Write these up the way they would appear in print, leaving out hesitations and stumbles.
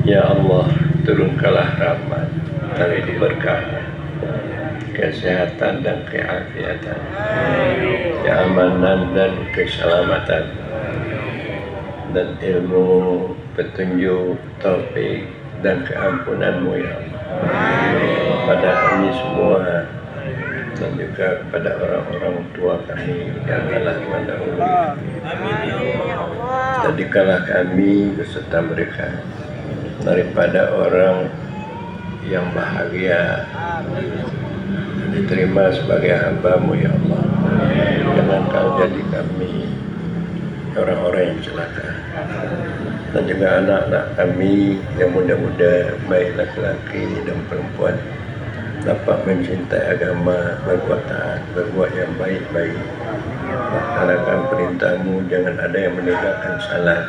Ya Allah, turunkanlah rahmat dari berkah, kesehatan dan keafiatan, keamanan dan keselamatan, dan ilmu, petunjuk, taufik dan keampunan-Mu ya Allah pada kami semua dan juga kepada orang-orang tua kami yang telah mendahului. Jadikanlah kami beserta mereka daripada orang yang bahagia, diterima sebagai hamba-Mu ya Allah. Jangan Kau jadi kami orang-orang yang celaka. Dan juga anak-anak kami yang muda-muda, baik laki-laki dan perempuan, dapat mencintai agama, berbuat taat, berbuat yang baik-baik, laksanakan perintah-Mu, jangan ada yang meninggalkan salat,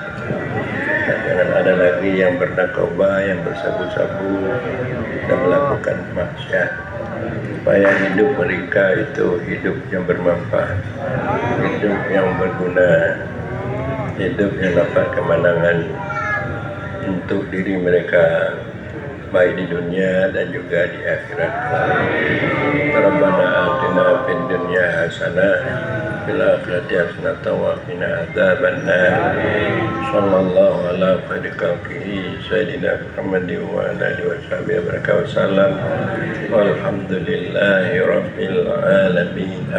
jangan ada lagi yang bernarkoba, yang bersabu-sabu dan melakukan maksiat, supaya hidup mereka itu hidup yang bermanfaat, hidup yang berguna, hidup yang dapat kemenangan untuk diri mereka, baik di dunia dan juga di akhirat. Rabbana atina fid dunya hasanah fil akhirati hasanah wa qina adzabannar. Sallallahu ala khairi khalqihi sayyidina Muhammadin wa ala alihi washabihi wasallam. Walhamdulillahi rabbil alamin.